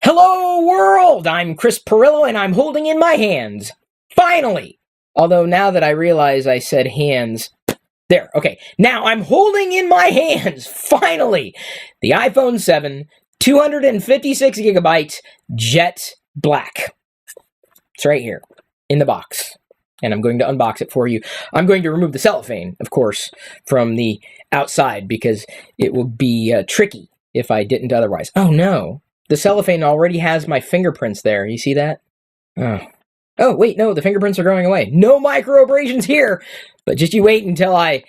Hello world, I'm Chris Pirillo and I'm holding in my hands, finally, although now that I realize I said hands, there, okay, now I'm holding in my hands, finally, the iPhone 7, 256 gigabytes, jet black. It's right here, in the box, and I'm going to unbox it for you. I'm going to remove the cellophane, of course, from the outside, because it would be tricky if I didn't otherwise. Oh no. The cellophane already has my fingerprints there. You see that? Oh, wait, no, the fingerprints are going away. No microabrasions here! But just you wait until I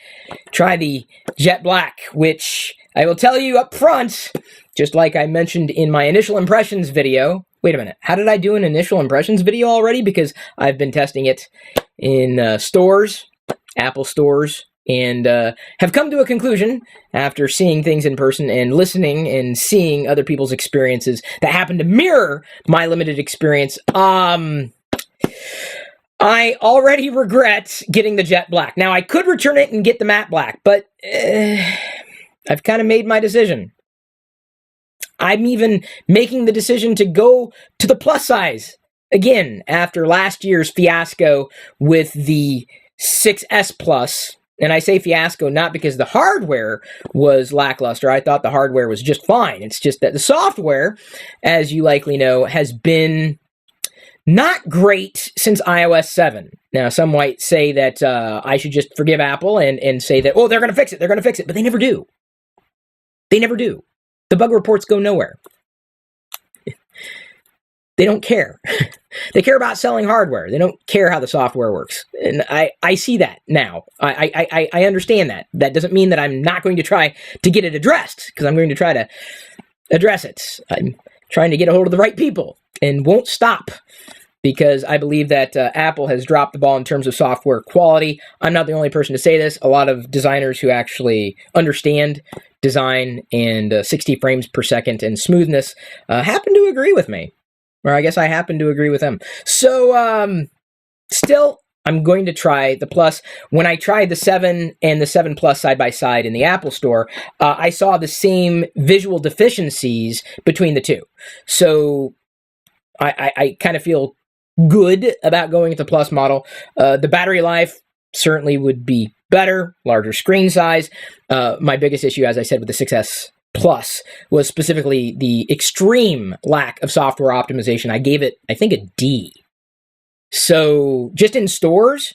try the jet black, which I will tell you up front, just like I mentioned in my initial impressions video. Wait a minute, how did I do an initial impressions video already? Because I've been testing it in stores, Apple stores, and have come to a conclusion after seeing things in person and listening and seeing other people's experiences that happen to mirror my limited experience. I already regret getting the jet black. Now, I could return it and get the matte black, but I've kind of made my decision. I'm even making the decision to go to the plus size again after last year's fiasco with the 6S Plus. And I say fiasco not because the hardware was lackluster. I thought the hardware was just fine. It's just that the software, as you likely know, has been not great since iOS 7. Now, some might say that I should just forgive Apple and say that, oh, they're going to fix it. They're going to fix it. But they never do. They never do. The bug reports go nowhere. They don't care. They care about selling hardware. They don't care how the software works. And I see that now. I understand that. That doesn't mean that I'm not going to try to get it addressed, because I'm going to try to address it. I'm trying to get a hold of the right people and won't stop, because I believe that Apple has dropped the ball in terms of software quality. I'm not the only person to say this. A lot of designers who actually understand design and 60 frames per second and smoothness happen to agree with me. Or I guess I happen to agree with them. So, still, I'm going to try the Plus. When I tried the 7 and the 7 Plus side by side in the Apple Store, I saw the same visual deficiencies between the two. So, I kind of feel good about going with the Plus model. The battery life certainly would be better, larger screen size. My biggest issue, as I said, with the 6S Plus was specifically the extreme lack of software optimization. I gave it, I think, a D. So just in stores,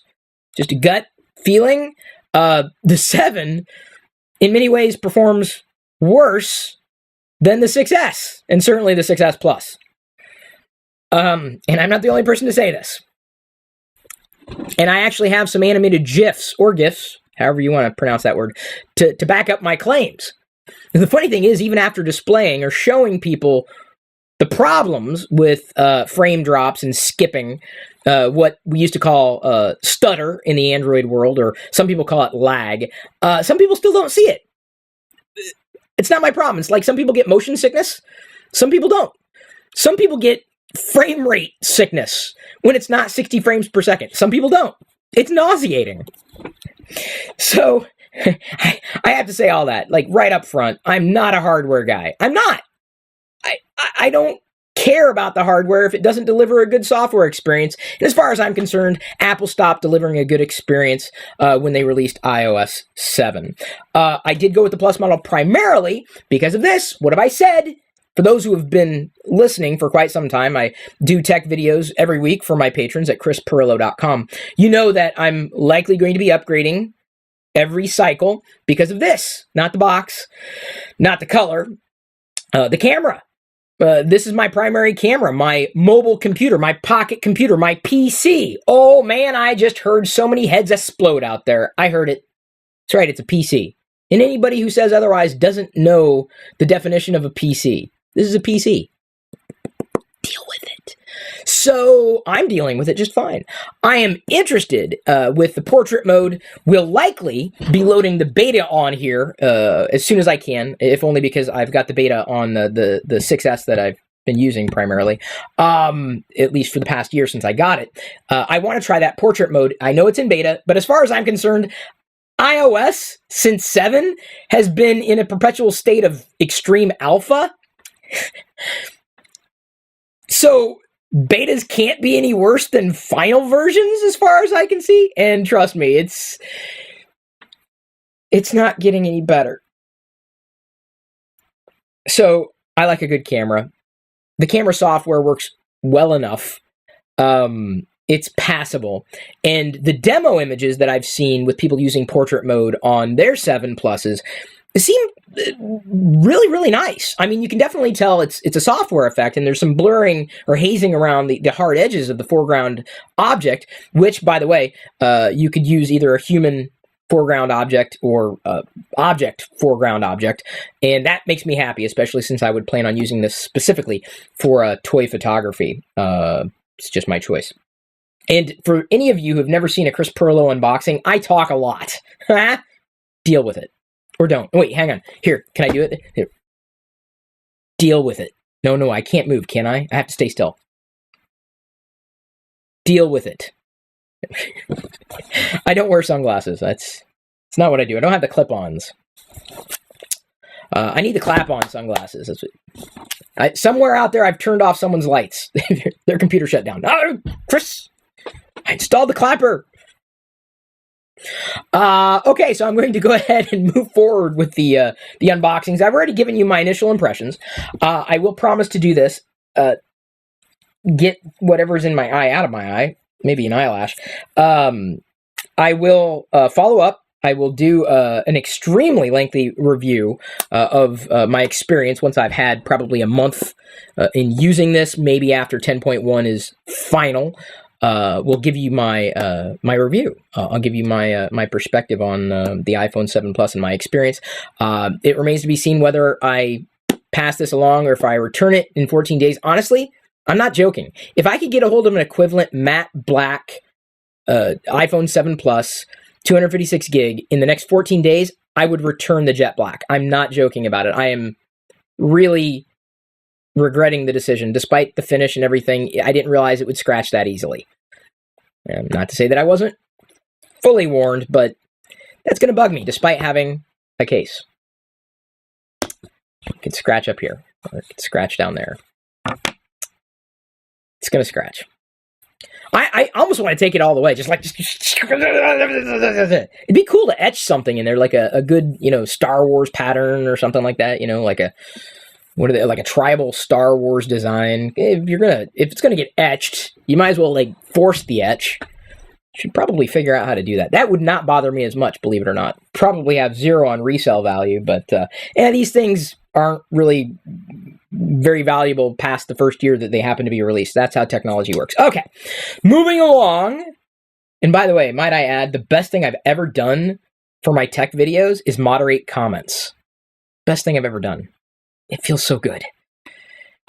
just a gut feeling, the 7 in many ways performs worse than the 6S, and certainly the 6S Plus. And I'm not the only person to say this. And I actually have some animated GIFs, or GIFs, however you want to pronounce that word, to back up my claims. And the funny thing is, even after displaying or showing people the problems with frame drops and skipping, what we used to call stutter in the Android world, or some people call it lag, some people still don't see it. It's not my problem. It's like some people get motion sickness, some people don't. Some people get frame rate sickness when it's not 60 frames per second. Some people don't. It's nauseating. So I have to say all that, like, right up front. I'm not a hardware guy. I'm not. I don't care about the hardware if it doesn't deliver a good software experience. And as far as I'm concerned, Apple stopped delivering a good experience when they released iOS 7. I did go with the Plus model primarily because of this. What have I said? For those who have been listening for quite some time, I do tech videos every week for my patrons at chrispirillo.com. You know that I'm likely going to be upgrading every cycle because of this. Not the box, not the color, the camera. This is my primary camera, my mobile computer, my pocket computer, my PC. Oh man, I just heard so many heads explode out there. I heard it. That's right, it's a PC. And anybody who says otherwise doesn't know the definition of a PC. This is a PC. Deal with it. So I'm dealing with it just fine. I am interested with the portrait mode. We'll likely be loading the beta on here as soon as I can, if only because I've got the beta on the 6S that I've been using primarily, at least for the past year since I got it. I want to try that portrait mode. I know it's in beta, but as far as I'm concerned, iOS since 7 has been in a perpetual state of extreme alpha. So betas can't be any worse than final versions as far as I can see. And trust me, it's not getting any better. So I like a good camera. The camera software works well enough. It's passable. And the demo images that I've seen with people using portrait mode on their 7 Pluses seem really, really nice. I mean, you can definitely tell it's a software effect, and there's some blurring or hazing around the hard edges of the foreground object, which, by the way, you could use either a human foreground object or object foreground object, and that makes me happy, especially since I would plan on using this specifically for toy photography. It's just my choice. And for any of you who have never seen a Chris Pirillo unboxing, I talk a lot. Deal with it. Or don't. Wait, hang on. Here, can I do it? Here. Deal with it. No, I can't move, can I? I have to stay still. Deal with it. I don't wear sunglasses. It's not what I do. I don't have the clip-ons. I need the clap-on sunglasses. Somewhere out there, I've turned off someone's lights. Their computer shut down. Oh, Chris! I installed the clapper! Okay, so I'm going to go ahead and move forward with the unboxings. I've already given you my initial impressions. I will promise to do this. Get whatever's in my eye out of my eye. Maybe an eyelash. I will follow up. I will do an extremely lengthy review of my experience once I've had probably a month in using this. Maybe after 10.1 is final. We'll give you my my review. I'll give you my perspective on the iPhone 7 Plus and my experience. It remains to be seen whether I pass this along or if I return it in 14 days. Honestly, I'm not joking. If I could get a hold of an equivalent matte black iPhone 7 Plus, 256 gig in the next 14 days, I would return the jet black. I'm not joking about it. I am really regretting the decision. Despite the finish and everything, I didn't realize it would scratch that easily. Not to say that I wasn't fully warned, but that's going to bug me, despite having a case. It could scratch up here, or it could scratch down there. It's going to scratch. I almost want to take it all the way, just it'd be cool to etch something in there, like a good, Star Wars pattern or something like that, like a tribal Star Wars design. If it's gonna get etched, you might as well force the etch. Should probably figure out how to do that. That would not bother me as much, believe it or not. Probably have 0 on resale value, but these things aren't really very valuable past the first year that they happen to be released. That's how technology works. Okay, moving along. And by the way, might I add, the best thing I've ever done for my tech videos is moderate comments. Best thing I've ever done. It feels so good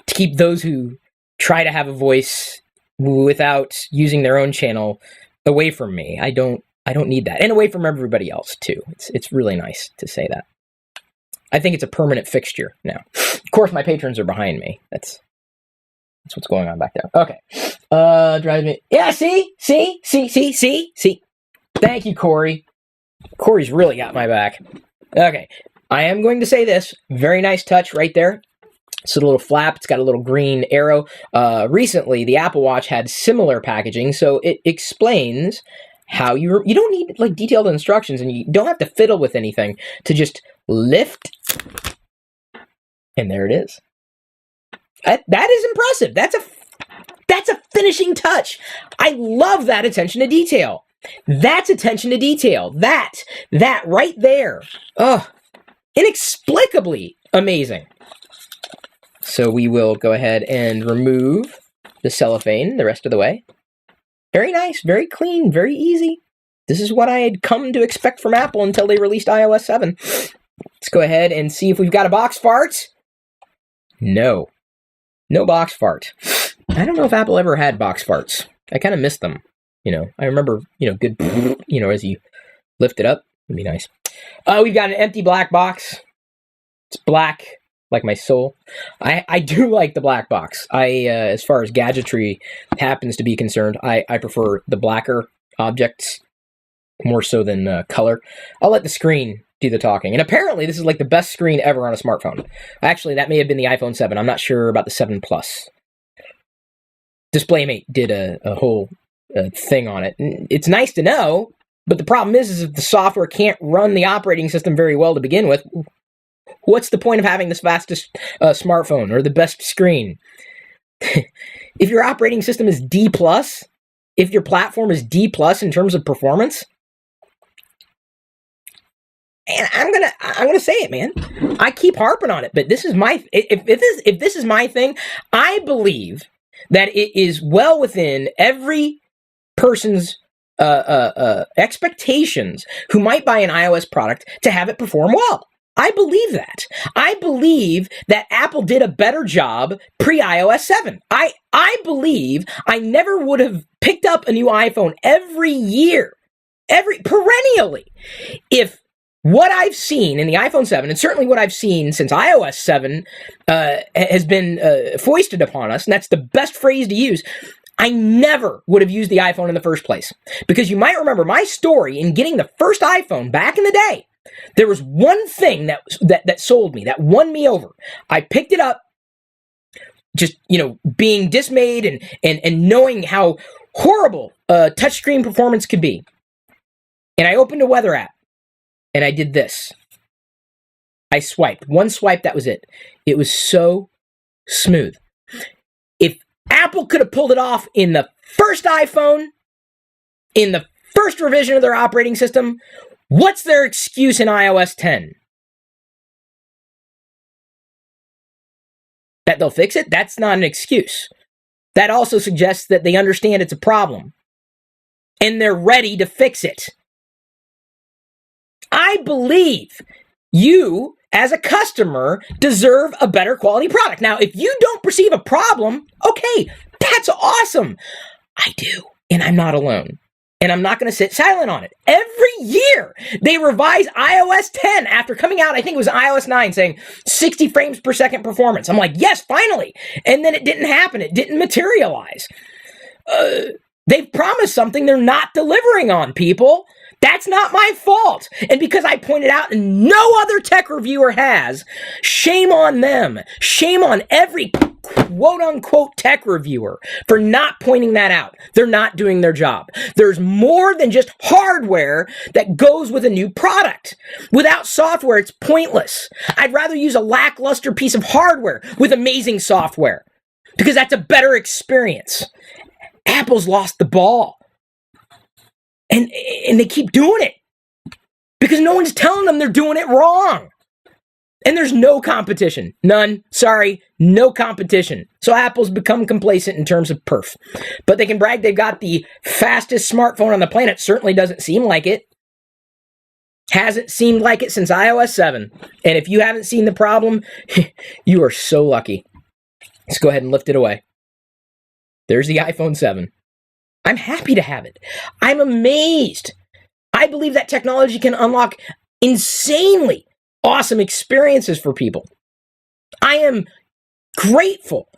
to keep those who try to have a voice without using their own channel away from me. I don't need that, and away from everybody else too. It's really nice to say that. I think it's a permanent fixture now. Of course, my patrons are behind me. That's what's going on back there. Okay, drives me. Yeah, see. Thank you, Corey. Corey's really got my back. Okay. I am going to say this. Very nice touch right there. It's a little flap. It's got a little green arrow. Recently, the Apple Watch had similar packaging, so it explains how you don't need detailed instructions, and you don't have to fiddle with anything to just lift, and there it is. That is impressive. That's a finishing touch. I love that attention to detail. That's attention to detail. That right there. Ugh. Inexplicably amazing. So we will go ahead and remove the cellophane the rest of the way. Very nice, very clean, very easy. This is what I had come to expect from Apple until they released iOS 7. Let's go ahead and see if we've got a box fart. No. No box fart. I don't know if Apple ever had box farts. I kind of miss them. I remember, good, as you lift it up. It'd be nice. We've got an empty black box. It's black, like my soul. I do like the black box. As far as gadgetry happens to be concerned, I prefer the blacker objects more so than color. I'll let the screen do the talking. And apparently this is the best screen ever on a smartphone. Actually, that may have been the iPhone 7. I'm not sure about the 7 Plus. DisplayMate did a whole thing on it. And it's nice to know, but the problem is if the software can't run the operating system very well to begin with, what's the point of having this fastest smartphone or the best screen? If your operating system is D+, if your platform is D+ in terms of performance, and I'm gonna say it, man. I keep harping on it, but this is my if this is my thing, I believe that it is well within every person's expectations who might buy an iOS product to have it perform well. I believe that. I believe that Apple did a better job pre-iOS 7. I believe I never would have picked up a new iPhone every year, perennially, if what I've seen in the iPhone 7, and certainly what I've seen since iOS 7 has been foisted upon us, and that's the best phrase to use, I never would have used the iPhone in the first place. Because you might remember my story in getting the first iPhone back in the day. There was one thing that sold me, that won me over. I picked it up, just, being dismayed and knowing how horrible touchscreen performance could be. And I opened a weather app, and I did this. I swiped. One swipe, that was it. It was so smooth. If Apple could have pulled it off in the first iPhone, in the first revision of their operating system, what's their excuse in iOS 10? That they'll fix it? That's not an excuse. That also suggests that they understand it's a problem. And they're ready to fix it. I believe you, as a customer, deserve a better quality product. Now, if you don't perceive a problem, okay, that's awesome. I do, and I'm not alone. And I'm not going to sit silent on it. Every year, they revise iOS 10 after coming out, I think it was iOS 9, saying 60 frames per second performance. I'm like, yes, finally. And then it didn't happen. It didn't materialize. They've promised something they're not delivering on, people. That's not my fault. And because I pointed out and no other tech reviewer has, shame on them. Shame on every quote-unquote tech reviewer for not pointing that out. They're not doing their job. There's more than just hardware that goes with a new product. Without software, it's pointless. I'd rather use a lackluster piece of hardware with amazing software because that's a better experience. Apple's lost the ball. And they keep doing it because no one's telling them they're doing it wrong. And there's no competition. None. Sorry, no competition. So Apple's become complacent in terms of perf. But they can brag they've got the fastest smartphone on the planet. Certainly doesn't seem like it. Hasn't seemed like it since iOS 7. And if you haven't seen the problem, you are so lucky. Let's go ahead and lift it away. There's the iPhone 7. I'm happy to have it. I'm amazed. I believe that technology can unlock insanely awesome experiences for people. I am grateful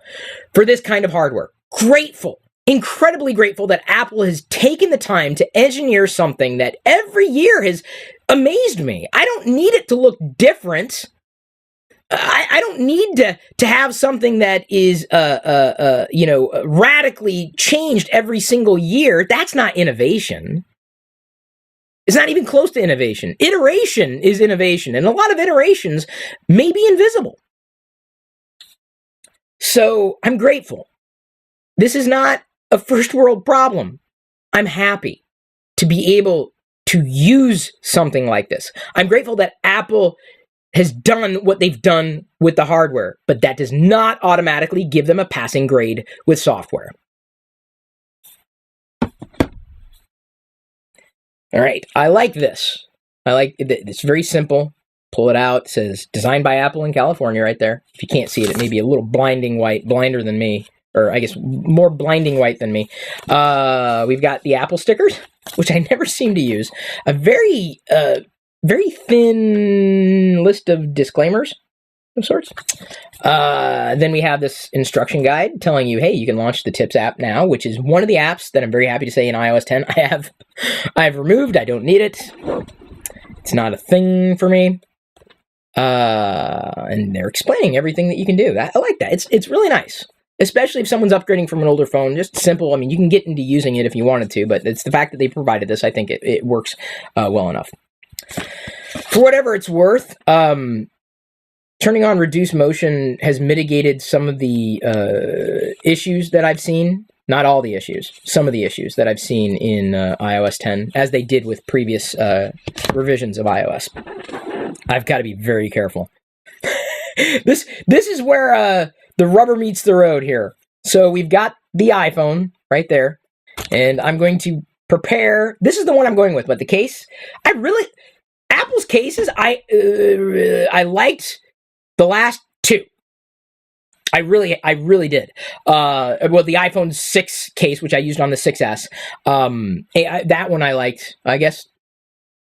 for this kind of hardware. Grateful. Incredibly grateful that Apple has taken the time to engineer something that every year has amazed me. I don't need it to look different. I don't need to have something that is radically changed every single year. That's not innovation. It's not even close to innovation. Iteration is innovation, and a lot of iterations may be invisible. So I'm grateful. This is not a first world problem. I'm happy to be able to use something like this. I'm grateful that Apple has done what they've done with the hardware, but that does not automatically give them a passing grade with software. All right, I like this. I like it. It's very simple. Pull it out. It says designed by Apple in California right there. If you can't see it, it may be a little blinding white, blinder than me, or I guess more blinding white than me. We've got the Apple stickers, which I never seem to use. A very thin list of disclaimers of sorts. Then we have this instruction guide telling you, hey, you can launch the Tips app now, which is one of the apps that I'm very happy to say in iOS 10 I've removed. I don't need it. It's not a thing for me. And they're explaining everything that you can do. I like that. It's really nice. especially if someone's upgrading from an older phone. Just simple. I mean, you can get into using it if you wanted to, but it's the fact that they provided this. I think it works well enough. For whatever it's worth, turning on reduce motion has mitigated some of the issues that I've seen. Not all the issues, some of the issues that I've seen in iOS 10, as they did with previous revisions of iOS. I've got to be very careful. This is where the rubber meets the road here. So we've got the iPhone right there, and I'm going to prepare. This is the one I'm going with, but the case, Apple's cases, I liked the last two. I really did. Well, the iPhone 6 case, which I used on the 6S, that one I liked. I guess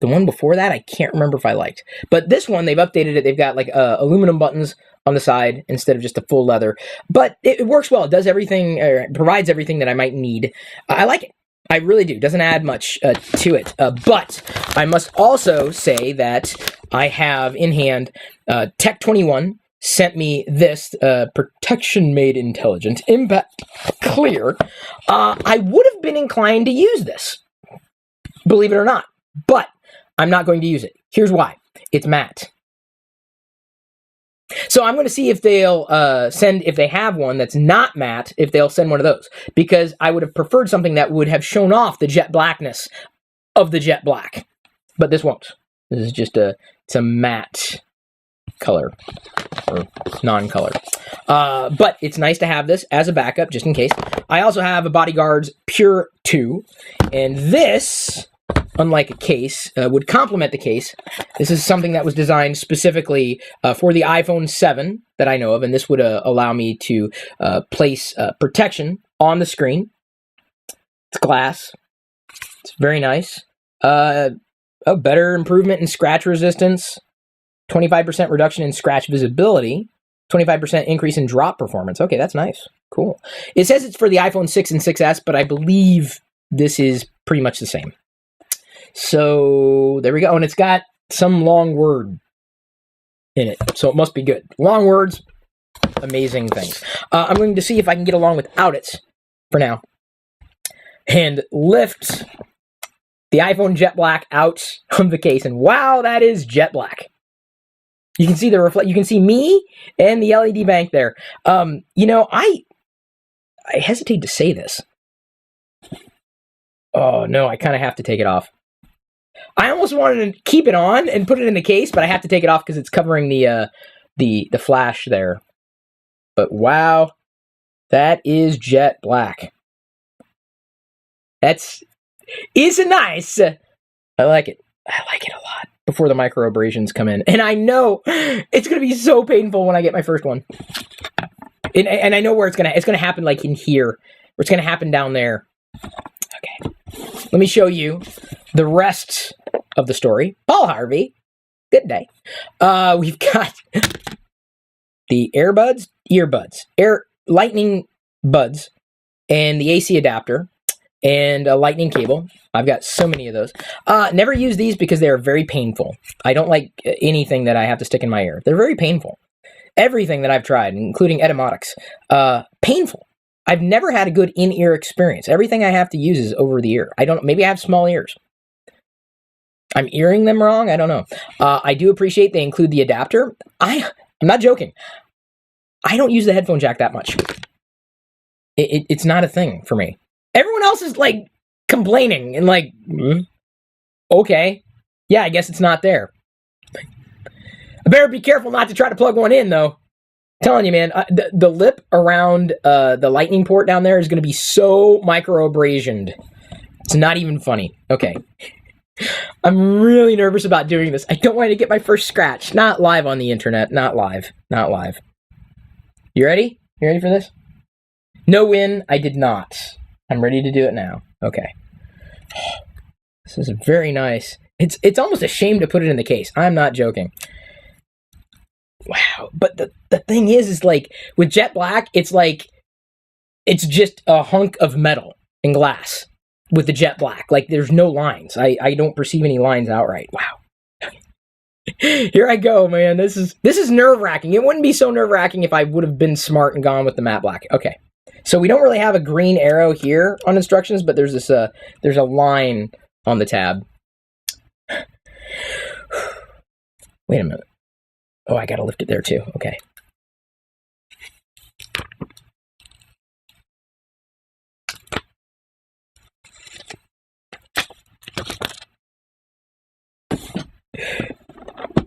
the one before that, I can't remember if I liked. But this one, they've updated it. They've got like aluminum buttons on the side instead of just a full leather. But it works well. It does everything, provides everything that I might need. I like it. I really do. Doesn't add much to it. But I must also say that I have in hand Tech21 sent me this Protection Made Intelligent Impact Clear. I would have been inclined to use this, believe it or not, but I'm not going to use it. Here's why. It's matte. So I'm going to see if they'll send, if they have one that's not matte, if they'll send one of those. Because I would have preferred something that would have shown off the jet blackness of the jet black. But this won't. This is just it's a matte color or non-color. But it's nice to have this as a backup just in case. I also have a Bodyguard's Pure 2, and this, unlike a case, would complement the case. This is something that was designed specifically for the iPhone 7 that I know of, and this would allow me to place protection on the screen. It's glass. It's very nice. A better improvement in scratch resistance. 25% reduction in scratch visibility, 25% increase in drop performance. Okay, that's nice. Cool. It says it's for the iPhone 6 and 6S, but I believe this is pretty much the same. So there we go. And it's got some long word in it, so it must be good. Long words, amazing things. I'm going to see if I can get along without it for now. And lift the iPhone Jet Black out of the case. And wow, that is jet black. You can see the you can see me and the LED bank there. You know, I hesitate to say this. Oh no, I kind of have to take it off. I almost wanted to keep it on and put it in the case, but I have to take it off because it's covering the flash there. But wow, that is jet black. It's nice. I like it. I like it a lot. Before the micro abrasions come in. And I know it's going to be so painful when I get my first one. And I know where it's going to happen, like in here. Or it's going to happen down there. Okay. Let me show you the rest of the story. Paul Harvey. Good day. We've got the earbuds, lightning buds, and the AC adapter, and a lightning cable. I've got so many of those. Never use these because they are very painful. I don't like anything that I have to stick in my ear. They're very painful. Everything that I've tried, including etymotics, painful. I've never had a good in-ear experience. Everything I have to use is over the ear. Maybe I have small ears. I'm earing them wrong? I don't know. I do appreciate they include the adapter. I'm not joking. I don't use the headphone jack that much. It's not a thing for me. Everyone else is like complaining and like, okay, yeah, I guess it's not there. I better be careful not to try to plug one in, though. I'm telling you, man, the lip around the lightning port down there is going to be so micro-abrasioned. It's not even funny. Okay. I'm really nervous about doing this. I don't want to get my first scratch. Not live on the internet. Not live. Not live. You ready? You ready for this? No win. I did not. I'm ready to do it now. Okay. This is very nice. It's almost a shame to put it in the case. I'm not joking. Wow. But the thing is like, with jet black, it's like, it's just a hunk of metal and glass with the jet black. Like, there's no lines. I don't perceive any lines outright. Wow. Here I go, man. This is nerve-wracking. It wouldn't be so nerve-wracking if I would have been smart and gone with the matte black. Okay. So we don't really have a green arrow here on instructions, but there's this there's a line on the tab. Wait a minute. Oh, I gotta lift it there too. Okay.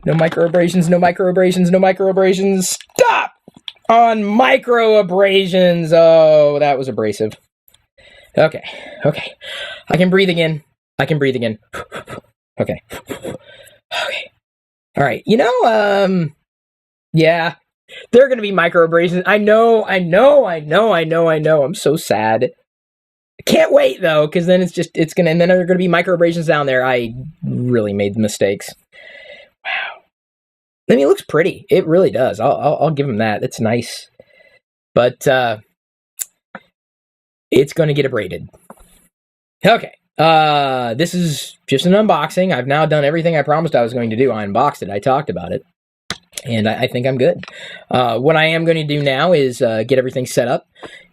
No micro abrasions, no micro abrasions, no micro abrasions. Stop on micro abrasions. Oh, that was abrasive. Okay. I can breathe again. Okay. All right. Yeah, there are going to be micro abrasions. I know. I'm so sad. I can't wait though, because then and then there are going to be micro abrasions down there. I really made mistakes. Wow. I mean, it looks pretty. It really does. I'll give him that. It's nice. But it's going to get abraded. Okay. This is just an unboxing. I've now done everything I promised I was going to do. I unboxed it. I talked about it. And I think I'm good. What I am going to do now is get everything set up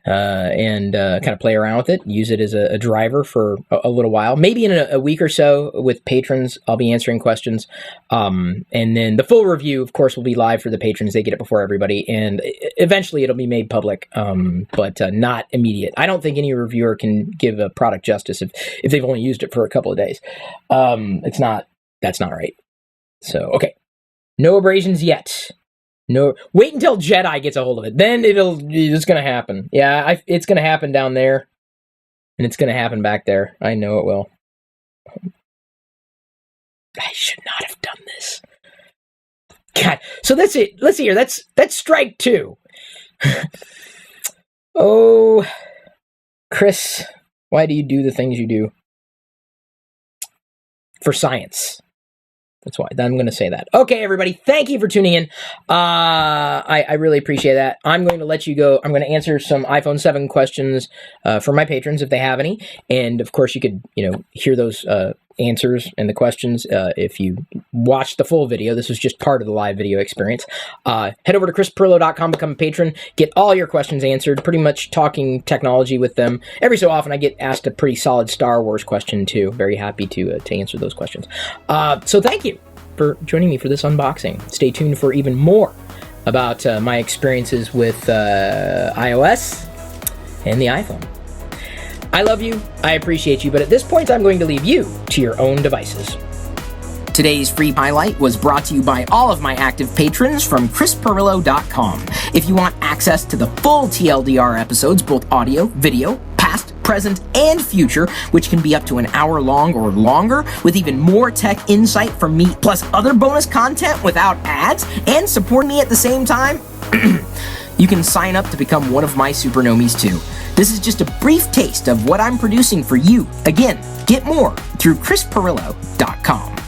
and kind of play around with it, use it as a driver for a little while. Maybe in a week or so with patrons, I'll be answering questions. And then the full review, of course, will be live for the patrons. They get it before everybody. And eventually it'll be made public, but not immediate. I don't think any reviewer can give a product justice if they've only used it for a couple of days. That's not right. So, okay. No abrasions yet. No. Wait until Jedi gets a hold of it. Then it's going to happen. Yeah, it's going to happen down there. And it's going to happen back there. I know it will. I should not have done this. God. So that's it. Let's see here. That's strike 2. Oh, Chris, why do you do the things you do? For science. That's why. I'm going to say that. Okay, everybody. Thank you for tuning in. I really appreciate that. I'm going to let you go. I'm going to answer some iPhone 7 questions for my patrons if they have any. And, of course, you could, hear those answers and the questions if you watched the full video. This was just part of the live video experience. Head over to chrispirillo.com, become a patron, get all your questions answered, pretty much talking technology with them. Every so often I get asked a pretty solid Star Wars question too. Very happy to answer those questions. So thank you for joining me for this unboxing. Stay tuned for even more about my experiences with iOS and the iPhone. I love you, I appreciate you, but at this point I'm going to leave you to your own devices. Today's free highlight was brought to you by all of my active patrons from chrispirillo.com. If you want access to the full TLDR episodes, both audio, video, past, present, and future, which can be up to an hour long or longer, with even more tech insight from me, plus other bonus content without ads, and support me at the same time, you can sign up to become one of my supernomies too. This is just a brief taste of what I'm producing for you. Again, get more through chrispirillo.com.